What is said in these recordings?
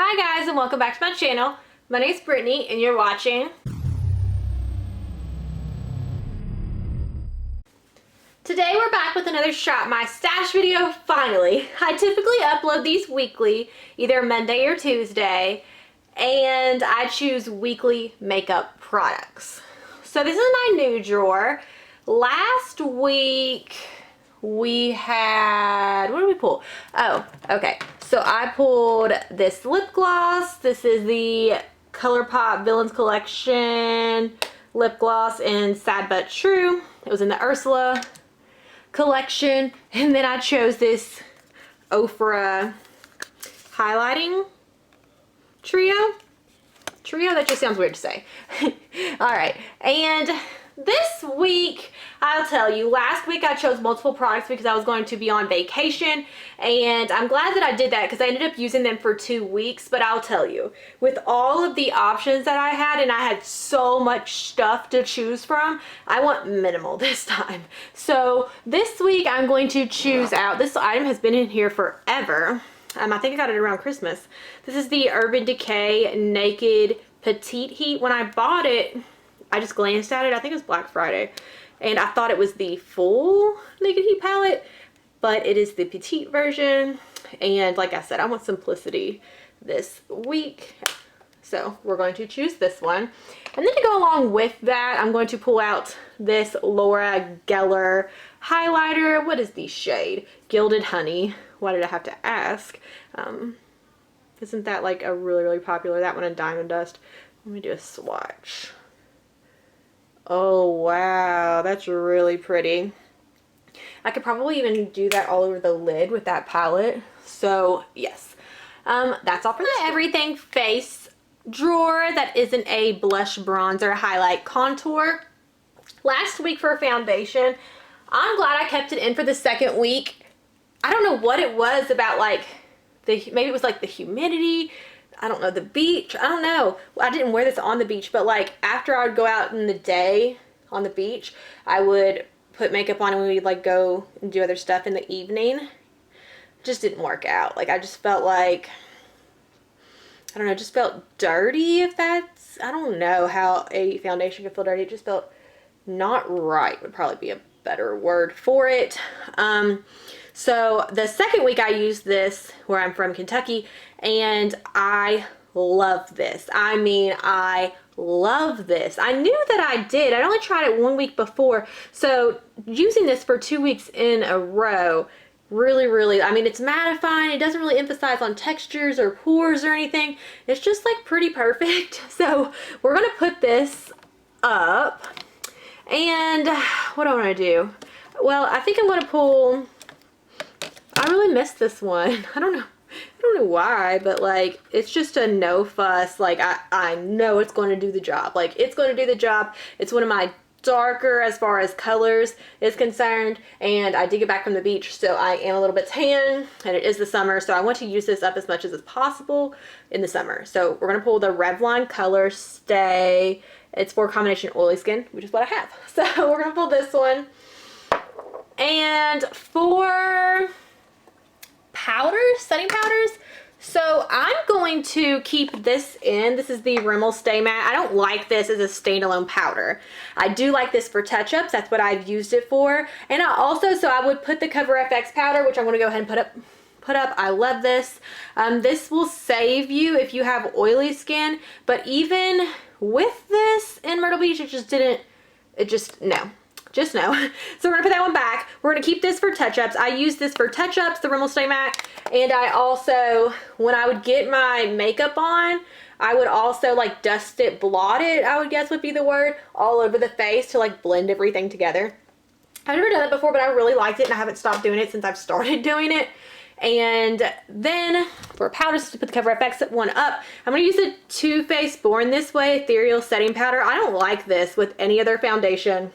Hi guys and welcome back to my channel. My name is Brittany and you're watching. Today we're back with another Shop My Stash video, finally. I typically upload these weekly, either Monday or Tuesday, and I choose weekly makeup products. So this is my new drawer. Last week we had, what did we pull? Oh, okay. So I pulled this lip gloss. This is the ColourPop Villains Collection lip gloss in Sad But True. It was in the Ursula collection. And then I chose this Ofra highlighting trio. That just sounds weird to say. All right. And this week, I'll tell you, last week I chose multiple products because I was going to be on vacation, and I'm glad that I did that because I ended up using them for 2 weeks. But I'll tell you, with all of the options that I had, and I had so much stuff to choose from, I want minimal this time. So this week I'm going to choose out, this item has been in here forever. I think I got it around Christmas. This is the Urban Decay Naked Petite Heat. When I bought it, I just glanced at it. I think it was Black Friday. And I thought it was the full Naked Heat palette, but it is the petite version. And like I said, I want simplicity this week. So we're going to choose this one. And then to go along with that, I'm going to pull out this Laura Geller highlighter. What is the shade? Gilded Honey. Why did I have to ask? Isn't that like a really popular, that one in Diamond Dust? Let me do a swatch. Oh wow, that's really pretty. I could probably even do that all over the lid with that palette. So yes, that's all for my everything face drawer that isn't a blush, bronzer, highlight, contour. Last week for foundation, I'm glad I kept it in for the second week. I don't know what it was about, like maybe it was like the humidity. I don't know, the beach. I don't know. I didn't wear this on the beach, but like after I would go out in the day on the beach, I would put makeup on and we'd like go and do other stuff in the evening. It just didn't work out. Like I just felt like, I don't know, just felt dirty, if that's, I don't know how a foundation could feel dirty. It just felt not right, would probably be a better word for it. So the second week I used this where I'm from, Kentucky, and I love this. I mean, I love this. I knew that I did. I'd only tried it 1 week before. So using this for 2 weeks in a row, really, I mean, it's mattifying. It doesn't really emphasize on textures or pores or anything. It's just like pretty perfect. So we're going to put this up. And what do I want to do? Well, I think I'm going to pull, I really missed this one. I don't know why, but like it's just a no fuss. Like I know it's going to do the job. Like it's going to do the job. It's one of my darker as far as colors is concerned, and I did get back from the beach, so I am a little bit tan, and it is the summer, so I want to use this up as much as is possible in the summer. So we're going to pull the Revlon Color Stay. It's for combination oily skin, which is what I have. So we're going to pull this one. And for powders, setting powders, so I'm going to keep this in. This is the Rimmel Stay Matte. I don't like this as a standalone powder. I do like this for touch-ups. That's what I've used it for. And I also, so I would put the Cover FX powder, which I'm going to go ahead and put up. I love this. This will save you if you have oily skin, but even with this in Myrtle Beach, no. Just no. So we're gonna put that one back. We're gonna keep this for touch-ups. I use this for touch-ups, the Rimmel Stay Matte, and I also, when I would get my makeup on, I would also like dust it, blot it, I would guess would be the word, all over the face to like blend everything together. I've never done it before, but I really liked it, and I haven't stopped doing it since I've started doing it. And then for powders, to put the Cover FX one up, I'm going to use the Too Faced Born This Way Ethereal Setting Powder. I don't like this with any other foundation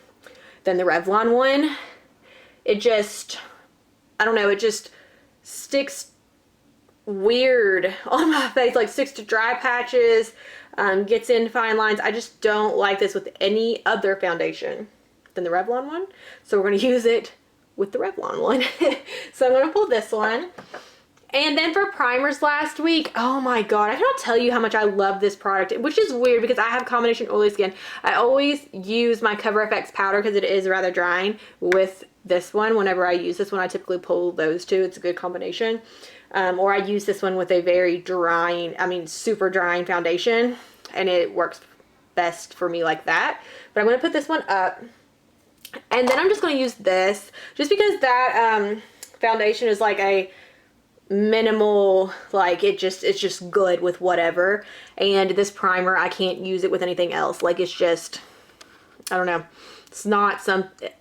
than the Revlon one. It just, I don't know, it just sticks weird on my face, like sticks to dry patches, gets in fine lines. I just don't like this with any other foundation than the Revlon one. So we're going to use it with the Revlon one. So I'm going to pull this one. And then for primers last week, oh my god, I cannot tell you how much I love this product, which is weird because I have combination oily skin. I always use my Cover FX powder because it is rather drying with this one. Whenever I use this one, I typically pull those two. It's a good combination. Or I use this one with a very drying, super drying foundation, and it works best for me like that. But I'm going to put this one up, and then I'm just going to use this just because that foundation is like a minimal, like it's just good with whatever. And this primer, I can't use it with anything else. Like it's just, I don't know. It's not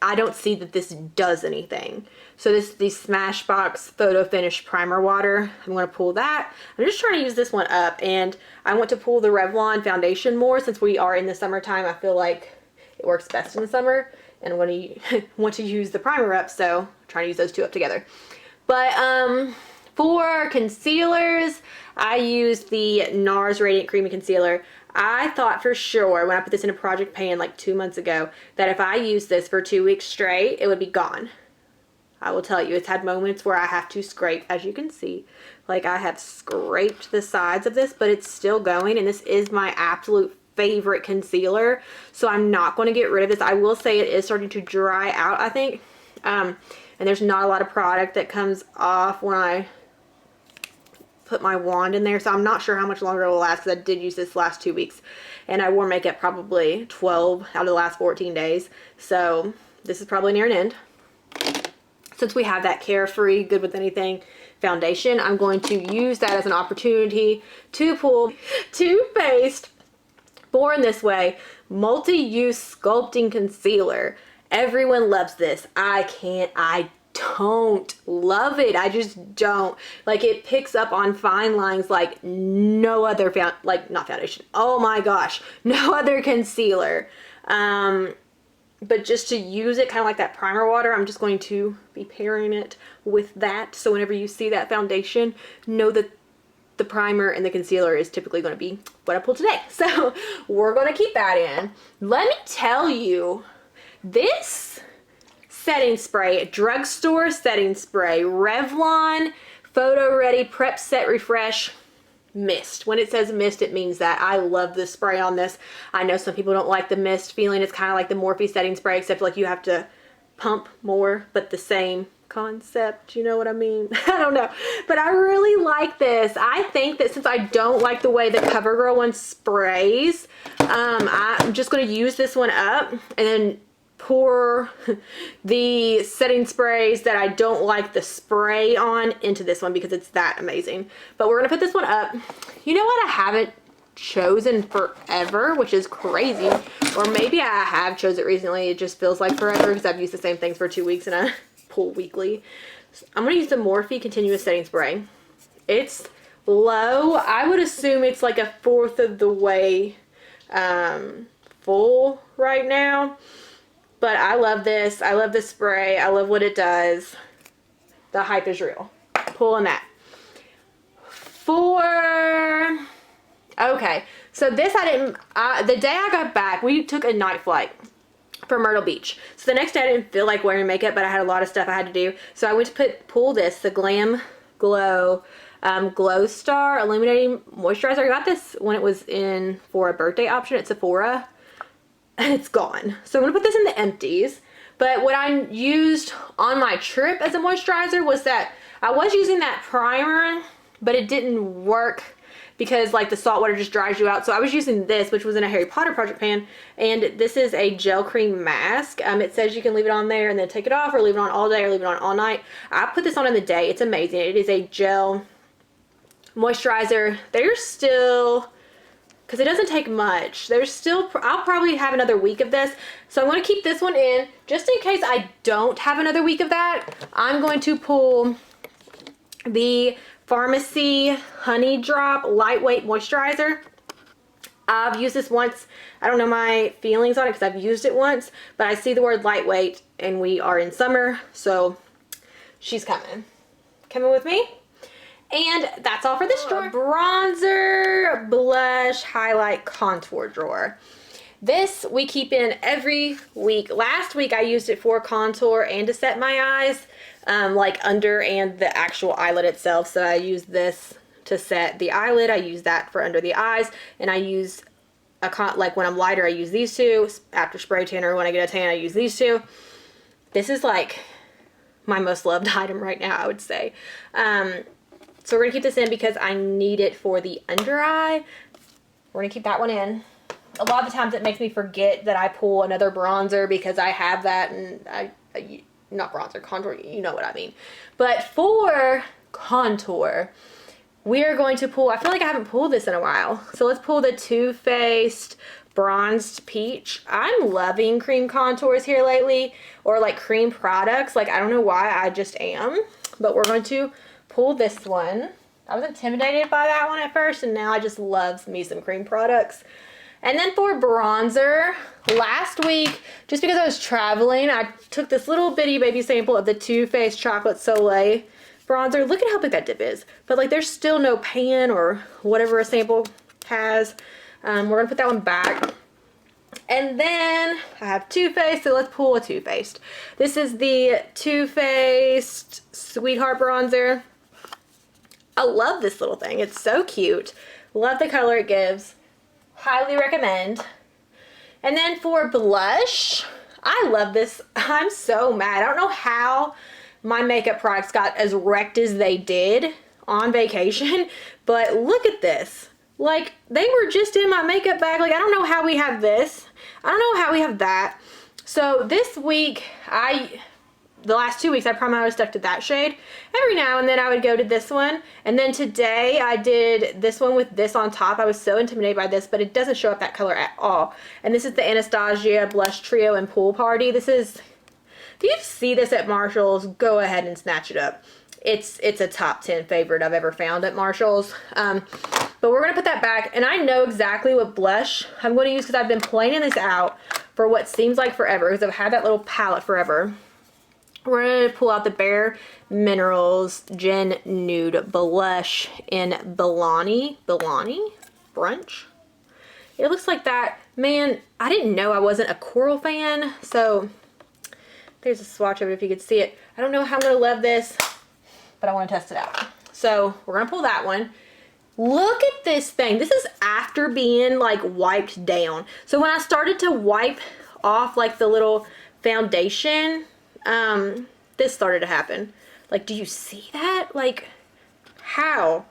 I don't see that this does anything. So the Smashbox Photo Finish Primer Water, I'm going to pull that. I'm just trying to use this one up, and I want to pull the Revlon foundation more since we are in the summertime. I feel like it works best in the summer, and I'm going to want to use the primer up, so I'm trying to use those two up together. But for concealers, I use the NARS Radiant Creamy Concealer. I thought for sure when I put this in a project pan like 2 months ago that if I used this for 2 weeks straight, it would be gone. I will tell you, it's had moments where I have to scrape, as you can see. Like I have scraped the sides of this, but it's still going, and this is my absolute favorite concealer, so I'm not going to get rid of this. I will say it is starting to dry out, I think. And there's not a lot of product that comes off when I put my wand in there, so I'm not sure how much longer it will last because I did use this last 2 weeks, and I wore makeup probably 12 out of the last 14 days, so this is probably near an end. Since we have that Carefree Good With Anything foundation, I'm going to use that as an opportunity to pull Too Faced Born This Way Multi-Use Sculpting Concealer. Everyone loves this. I don't love it. I just don't. Like, it picks up on fine lines like no other not foundation. Oh my gosh, no other concealer. But just to use it kind of like that primer water, I'm just going to be pairing it with that. So whenever you see that foundation, know that the primer and the concealer is typically going to be what I pulled today. So we're going to keep that in. Let me tell you, this setting spray, drugstore setting spray, Revlon Photo Ready Prep Set Refresh Mist. When it says mist, it means that. I love this spray on this. I know some people don't like the mist feeling. It's kind of like the Morphe setting spray, except like you have to pump more, but the same concept, you know what I mean? I don't know, but I really like this. I think that since I don't like the way the CoverGirl one sprays, I'm just going to use this one up and then pour the setting sprays that I don't like the spray on into this one because it's that amazing. But we're gonna put this one up. You know what I haven't chosen forever, which is crazy, or maybe I have chosen it recently, it just feels like forever because I've used the same things for 2 weeks and I pull weekly. I'm gonna use the Morphe Continuous Setting Spray. It's low. I would assume it's like a fourth of the way full right now. But I love this. I love this spray. I love what it does. The hype is real. Pulling that. Okay, so this the day I got back, we took a night flight from Myrtle Beach. So the next day I didn't feel like wearing makeup, but I had a lot of stuff I had to do. So I went to pull this, the Glam Glow Glow Star Illuminating Moisturizer. I got this when it was in for a birthday option at Sephora. And it's gone. So I'm going to put this in the empties. But what I used on my trip as a moisturizer was that I was using that primer, but it didn't work because like the salt water just dries you out. So I was using this, which was in a Harry Potter project pan. And this is a gel cream mask. It says you can leave it on there and then take it off, or leave it on all day, or leave it on all night. I put this on in the day. It's amazing. It is a gel moisturizer. There's still, because it doesn't take much, there's still, I'll probably have another week of this, so I'm going to keep this one in just in case I don't have another week of that. I'm going to pull the Pharmacy Honey Drop Lightweight Moisturizer. I've used this once. I don't know my feelings on it because I've used it once, but I see the word lightweight and we are in summer, so she's coming with me. And that's all for this drawer. Bronzer, blush, highlight, contour drawer. This we keep in every week. Last week I used it for contour and to set my eyes, like under and the actual eyelid itself. So I used this to set the eyelid. I use that for under the eyes, and I use like when I'm lighter, I use these two. After spray tan or when I get a tan, I use these two. This is like my most loved item right now, I would say. So we're gonna keep this in because I need it for the under eye. We're gonna keep that one in. A lot of the times it makes me forget that I pull another bronzer because I have that, and I not bronzer, contour, you know what I mean. But for contour, we are going to pull, I feel like I haven't pulled this in a while. So let's pull the Too Faced Bronzed Peach. I'm loving cream contours here lately, or like cream products. Like, I don't know why, I just am. But we're going to pull this one. I was intimidated by that one at first, and now I just love me some cream products. And then for bronzer, last week, just because I was traveling, I took this little bitty baby sample of the Too Faced Chocolate Soleil bronzer. Look at how big that dip is. But like, there's still no pan or whatever a sample has. We're gonna put that one back. And then I have Too Faced, so let's pull a Too Faced. This is the Too Faced Sweetheart bronzer. I love this little thing. It's so cute. Love the color it gives. Highly recommend. And then for blush, I love this. I'm so mad. I don't know how my makeup products got as wrecked as they did on vacation, but look at this. Like, they were just in my makeup bag. Like, I don't know how we have this. I don't know how we have that. So this week, the last 2 weeks, I primarily stuck to that shade. Every now and then I would go to this one. And then today I did this one with this on top. I was so intimidated by this, but it doesn't show up that color at all. And this is the Anastasia Blush Trio and Pool Party. This is, if you see this at Marshall's, go ahead and snatch it up. It's a top 10 favorite I've ever found at Marshall's. But we're going to put that back. And I know exactly what blush I'm going to use because I've been planning this out for what seems like forever, because I've had that little palette forever. We're going to pull out the Bare Minerals Gen Nude Blush in Bellani Brunch. It looks like that. Man, I didn't know I wasn't a coral fan, so there's a swatch of it if you could see it. I don't know how I'm going to love this, but I want to test it out. So we're going to pull that one. Look at this thing. This is after being like wiped down. So when I started to wipe off like the little foundation, this started to happen. Like, do you see that? Like, how?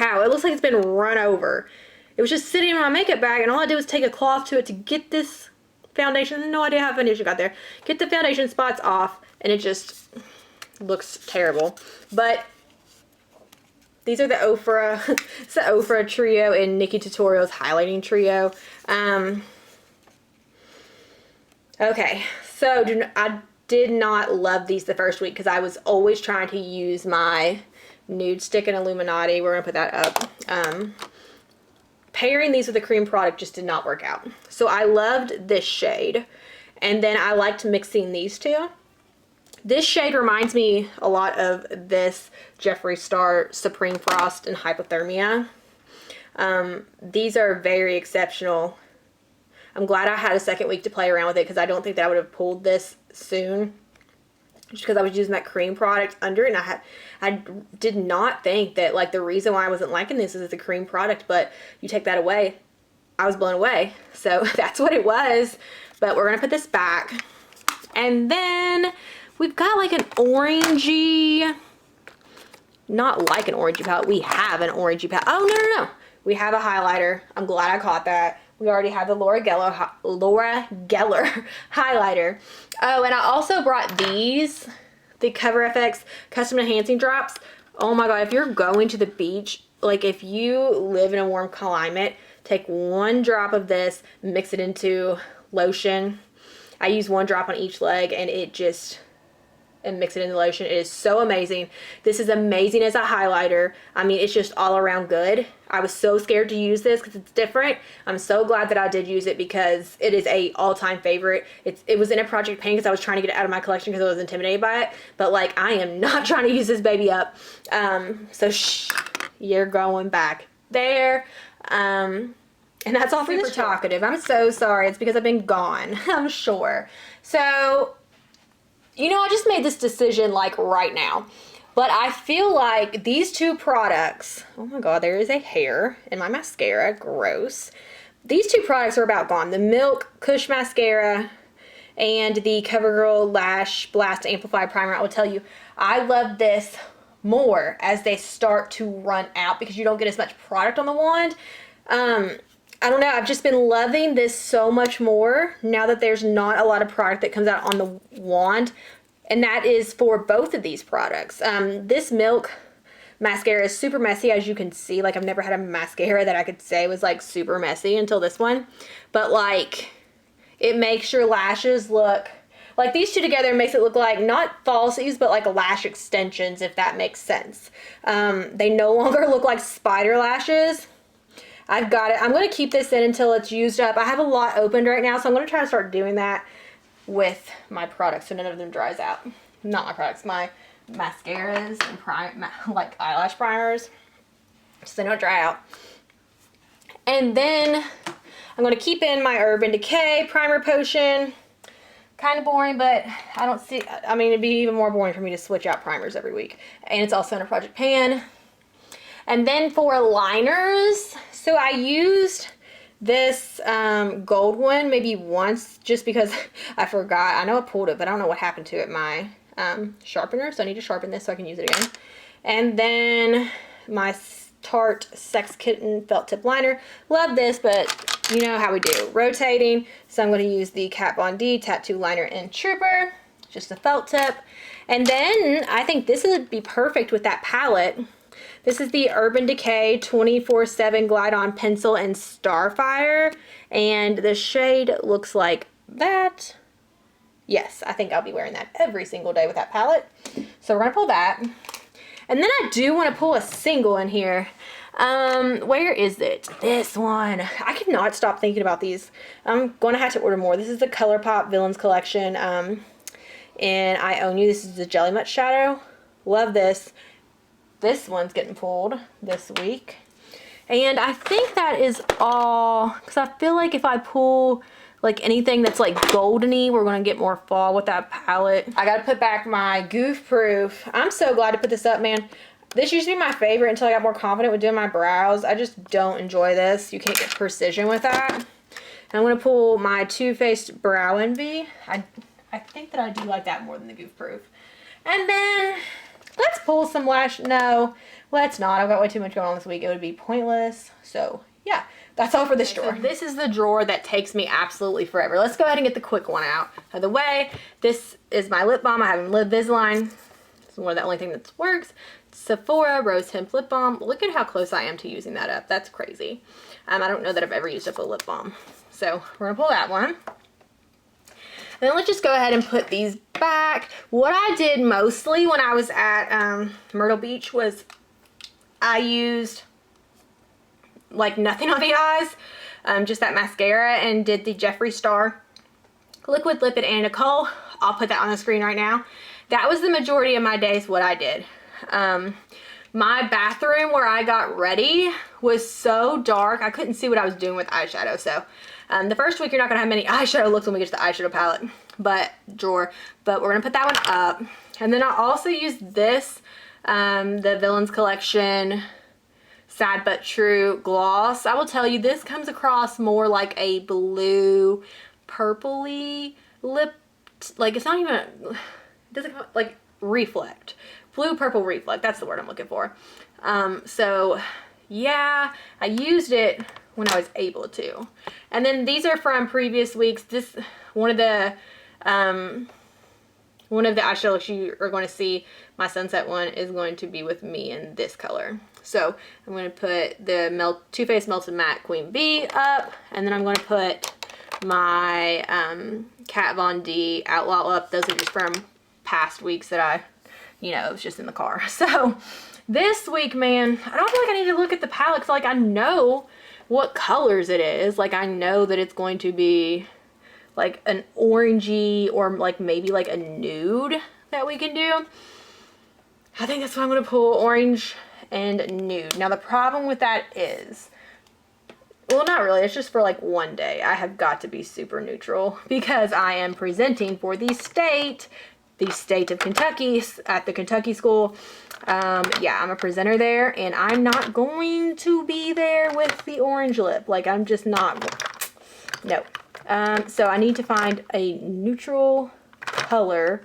It looks like it's been run over. It was just sitting in my makeup bag, and all I did was take a cloth to it to get this foundation. No idea how foundation got there. Get the foundation spots off, and it just looks terrible. But these are the Ofra. It's the Ofra Trio and Nikki Tutorials Highlighting Trio. Okay, so I did not love these the first week because I was always trying to use my nude stick in Illuminati. We're going to put that up. Pairing these with a cream product just did not work out. So I loved this shade. And then I liked mixing these two. This shade reminds me a lot of this Jeffree Star Supreme Frost and Hypothermia. These are very exceptional. I'm glad I had a second week to play around with it because I don't think that I would have pulled this soon. Just because I was using that cream product under it, and I did not think that like the reason why I wasn't liking this is it's a cream product, but you take that away, I was blown away. So that's what it was. But we're gonna put this back. And then we've got like an orangey, not like an orangey palette, we have an orangey palette. Oh, no. We have a highlighter. I'm glad I caught that. We already have the Laura Geller highlighter. Oh, and I also brought these, the Cover FX Custom Enhancing Drops. Oh my God, if you're going to the beach, like if you live in a warm climate, take one drop of this, mix it into lotion. I use one drop on each leg and mix it in the lotion. It is so amazing. This is amazing as a highlighter. I mean, it's just all around good. I was so scared to use this because it's different. I'm so glad that I did use it because it is a all-time favorite. It was in a Project Pan because I was trying to get it out of my collection because I was intimidated by it. But like, I am not trying to use this baby up. So you're going back there. And And that's all for super talkative. I'm so sorry. It's because I've been gone, I'm sure. So, you know, I just made this decision like right now. But I feel like these two products, oh my God, there is a hair in my mascara, gross. These two products are about gone. The Milk Kush Mascara and the CoverGirl Lash Blast Amplify Primer. I will tell you, I love this more as they start to run out because you don't get as much product on the wand. I don't know, I've just been loving this so much more now that there's not a lot of product that comes out on the wand, and that is for both of these products. This Milk mascara is super messy, as you can see. Like, I've never had a mascara that I could say was like super messy until this one, but like it makes your lashes look like, these two together makes it look like not falsies but like lash extensions, if that makes sense. They no longer look like spider lashes. I've got it. I'm going to keep this in until it's used up. I have a lot opened right now, so I'm going to try to start doing that with my products so none of them dries out. Not my products, my mascaras and like eyelash primers, so they don't dry out. And then I'm going to keep in my Urban Decay Primer Potion. Kind of boring, but I don't see, I mean, it'd be even more boring for me to switch out primers every week. And it's also in a Project Pan. And then for liners, so I used this gold one maybe once just because I forgot. I know I pulled it, but I don't know what happened to it, my sharpener. So I need to sharpen this so I can use it again. And then my Tarte Sex Kitten Felt Tip Liner. Love this, but you know how we do. Rotating. So I'm going to use the Kat Von D Tattoo Liner in Trooper. Just a felt tip. And then I think this would be perfect with that palette. This is the Urban Decay 24/7 Glide On Pencil in Starfire, and the shade looks like that. Yes, I think I'll be wearing that every single day with that palette. So we're going to pull that. And then I do want to pull a single in here. Where is it? This one. I could not stop thinking about these. I'm going to have to order more. This is the ColourPop Villains Collection, and I Own You. This is the Jelly Much Shadow. Love this. This one's getting pulled this week. And I think that is all, because I feel like if I pull like anything that's like goldeny, we're going to get more fall with that palette. I got to put back my Goof Proof. I'm so glad to put this up, man. This used to be my favorite until I got more confident with doing my brows. I just don't enjoy this. You can't get precision with that. And I'm going to pull my Too Faced Brow Envy. I think that I do like that more than the Goof Proof. And then let's pull some lash. No, let's not. I've got way too much going on this week. It would be pointless. So yeah, that's all for this drawer. So this is the drawer that takes me absolutely forever. Let's go ahead and get the quick one out of the way. This is my lip balm. I have Invisalign. It's one of the only thing that works. Sephora Rose Hemp Lip Balm. Look at how close I am to using that up. That's crazy. I don't know that I've ever used up a lip balm. So we're gonna pull that one. Then let's just go ahead and put these back. What I did mostly when I was at Myrtle Beach was I used like nothing on the eyes, just that mascara, and did the Jeffree Star Liquid Lipid and Nicole. I'll put that on the screen right now. That was the majority of my days what I did. My bathroom where I got ready was so dark I couldn't see what I was doing with eyeshadow. So the first week you're not gonna have many eyeshadow looks when we get to the eyeshadow palette drawer, but we're gonna put that one up. And then I also used this the Villains Collection Sad But True gloss. I will tell you, this comes across more like a blue purpley lip, like it's not even, it doesn't come, like reflect, blue purple reflect, that's the word I'm looking for. So yeah, I used it when I was able to. And then these are from previous weeks. This one of the eyeshadow looks you are going to see, my sunset one, is going to be with me in this color. So I'm going to put the Too Faced Melted Matte Queen Bee up, and then I'm going to put my Kat Von D Outlaw up. Those are just from past weeks that it was just in the car. So this week, man, I don't feel like I need to look at the palette, because like I know what colors it is. Like I know that it's going to be like an orangey or like maybe like a nude that we can do. I think that's what I'm going to pull, orange and nude. Now the problem with that is well, not really, it's just for like one day. I have got to be super neutral because I am presenting for the state of Kentucky at the Kentucky school. Yeah, I'm a presenter there, and I'm not going to be there with the orange lip. Like, I'm just not, no. So I need to find a neutral color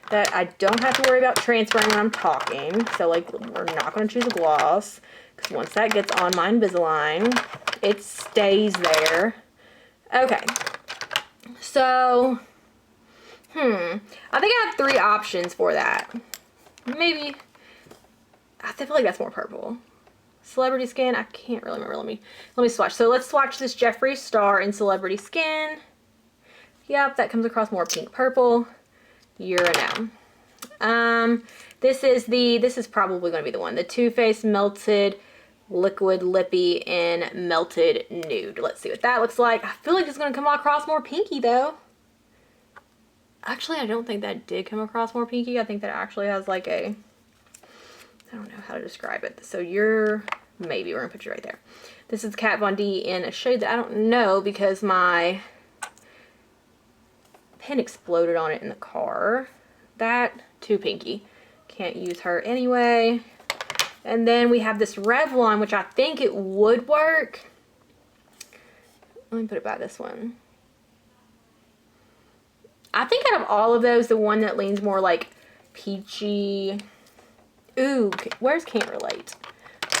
that I don't have to worry about transferring when I'm talking. So, like, we're not going to choose a gloss, because once that gets on my Invisalign, it stays there. Okay. So, I think I have 3 options for that. Maybe, I feel like that's more purple. Celebrity Skin, I can't really remember. Let me swatch. So let's swatch this Jeffree Star in Celebrity Skin. Yep, that comes across more pink purple. You're a no. This is probably going to be the one. The Too Faced Melted Liquid Lippy in Melted Nude. Let's see what that looks like. I feel like it's going to come across more pinky though. Actually, I don't think that did come across more pinky. I think that actually has like a, I don't know how to describe it. So we're going to put you right there. This is Kat Von D in a shade that I don't know because my pen exploded on it in the car. That, too pinky. Can't use her anyway. And then we have this Revlon, which I think it would work. Let me put it by this one. I think out of all of those, the one that leans more like peachy. Ooh, where's Can't Relate?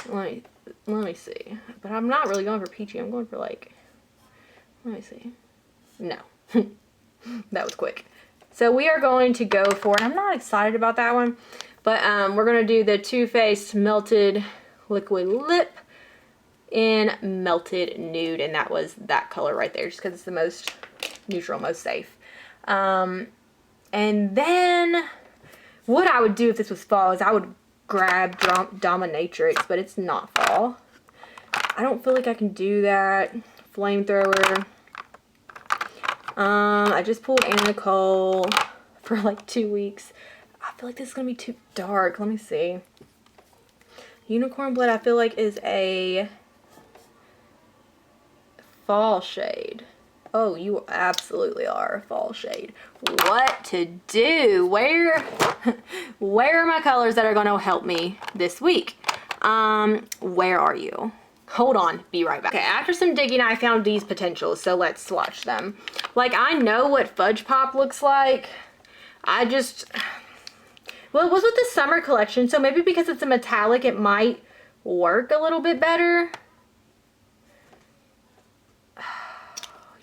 Let me see. But I'm not really going for peachy. I'm going for like, let me see. No. That was quick. So we are going to go for, and I'm not excited about that one, but we're going to do the Too Faced Melted Liquid Lip in Melted Nude, and that was that color right there, just because it's the most neutral, most safe. And then what I would do if this was fall is I would grab Dominatrix, but it's not fall. I don't feel like I can do that. Flamethrower. I just pulled Anna Nicole for like 2 weeks. I feel like this is going to be too dark. Let me see. Unicorn Blood I feel like is a fall shade. Oh, you absolutely are a fall shade. What to do? Where are my colors that are going to help me this week? Where are you? Hold on, be right back. Okay, after some digging, I found these potentials, so let's swatch them. Like, I know what Fudge Pop looks like. Well, it was with the summer collection, so maybe because it's a metallic, it might work a little bit better.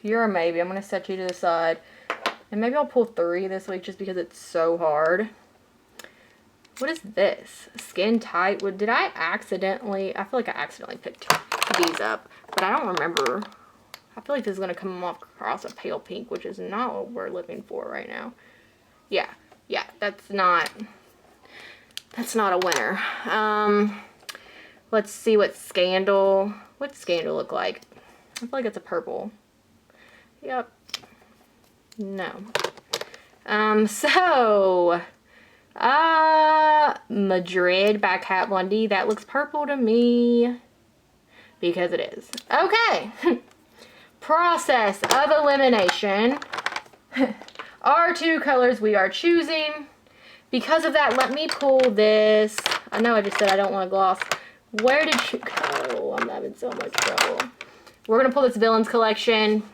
You're a maybe. I'm going to set you to the side. And maybe I'll pull 3 this week just because it's so hard. What is this? Skin Tight. Did I accidentally... I feel like I accidentally picked these up. But I don't remember. I feel like this is going to come off across a pale pink, which is not what we're looking for right now. Yeah. Yeah, that's not a winner. Let's see what Scandal... What's Scandal look like? I feel like it's a purple. Yep. No. Madrid by Kat Von D. That looks purple to me. Because it is. Okay. Process of elimination. Our 2 colors we are choosing. Because of that, let me pull this. I know I just said I don't want a gloss. Where did you go? I'm having so much trouble. We're going to pull this Villains Collection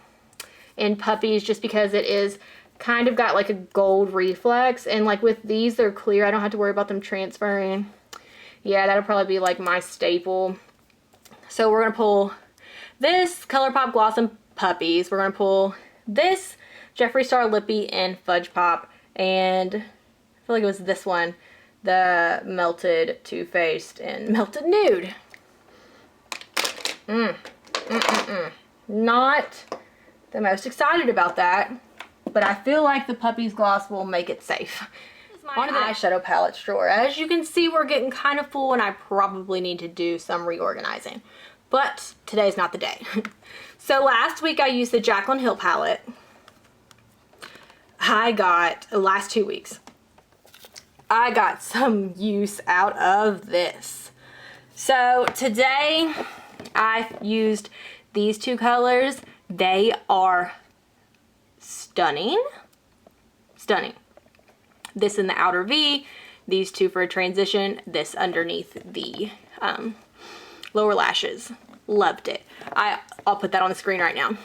in Puppies just because it is kind of got like a gold reflex. And like with these, they're clear. I don't have to worry about them transferring. Yeah, that'll probably be like my staple. So we're going to pull this ColourPop Gloss in Puppies. We're going to pull this Jeffree Star Lippy in Fudge Pop. And I feel like it was this one, the Melted Too Faced and Melted Nude. Not the most excited about that, but I feel like the Puppies gloss will make it safe. This is my eyeshadow palette drawer. As you can see, we're getting kind of full and I probably need to do some reorganizing, but today's not the day. So last week I used the Jaclyn Hill palette. Last 2 weeks, I got some use out of this. So today I used These two colors, they are stunning. Stunning. This in the outer V, these two for a transition, this underneath the lower lashes. Loved it. I'll put that on the screen right now.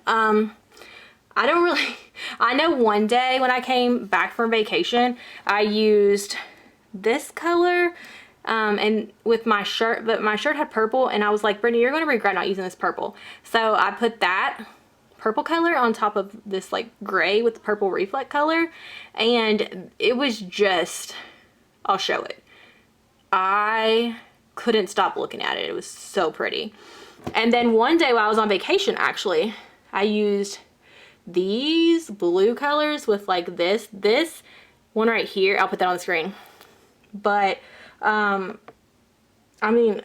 I know one day when I came back from vacation, I used this color and with my shirt, but my shirt had purple, and I was like, Brittany, you're going to regret not using this purple. So I put that purple color on top of this like gray with the purple reflect color, and it was just, I'll show it. I couldn't stop looking at it. It was so pretty. And then one day while I was on vacation, actually, I used these blue colors with like this one right here. I'll put that on the screen. But I mean,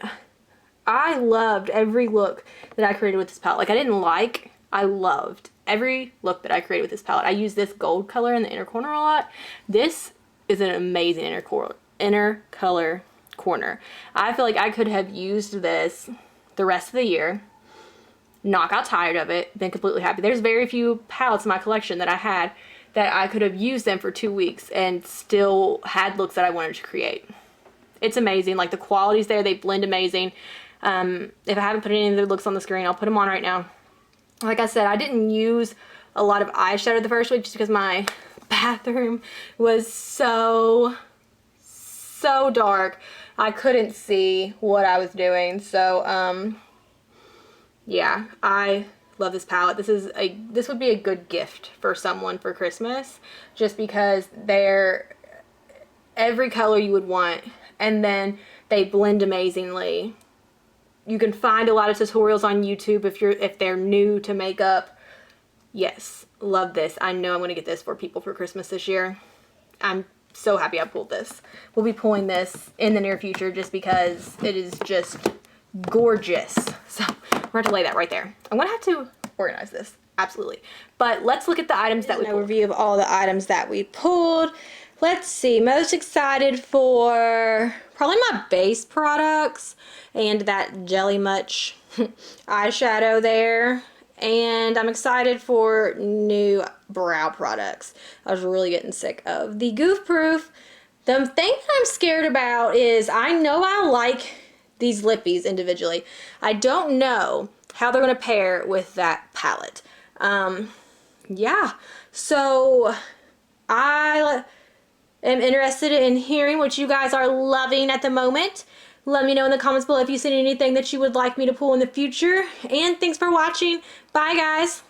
I loved every look that I created with this palette. Like, I loved every look that I created with this palette. I use this gold color in the inner corner a lot. This is an amazing inner color corner. I feel like I could have used this the rest of the year, not got tired of it, been completely happy. There's very few palettes in my collection that I had that I could have used them for 2 weeks and still had looks that I wanted to create. It's amazing. Like, the quality's there. They blend amazing. If I haven't put any of the looks on the screen, I'll put them on right now. Like I said, I didn't use a lot of eyeshadow the first week just because my bathroom was so dark. I couldn't see what I was doing. So, yeah, I love this palette. This would be a good gift for someone for Christmas, just because they're every color you would want, and then they blend amazingly. You can find a lot of tutorials on YouTube if they're new to makeup. Yes, love this. I know I'm going to get this for people for Christmas this year. I'm so happy I pulled this. We'll be pulling this in the near future just because it is just gorgeous. So we're going to lay that right there. I'm going to have to organize this. Absolutely. But let's look at the items that we pulled. An overview of all the items that we pulled. Let's see. Most excited for probably my base products and that Jelly Much eyeshadow there. And I'm excited for new brow products. I was really getting sick of the Goof Proof. The thing that I'm scared about is I know I like these lippies individually. I don't know how they're going to pair with that palette. Yeah. So I am interested in hearing what you guys are loving at the moment. Let me know in the comments below if you've seen anything that you would like me to pull in the future. And thanks for watching. Bye, guys.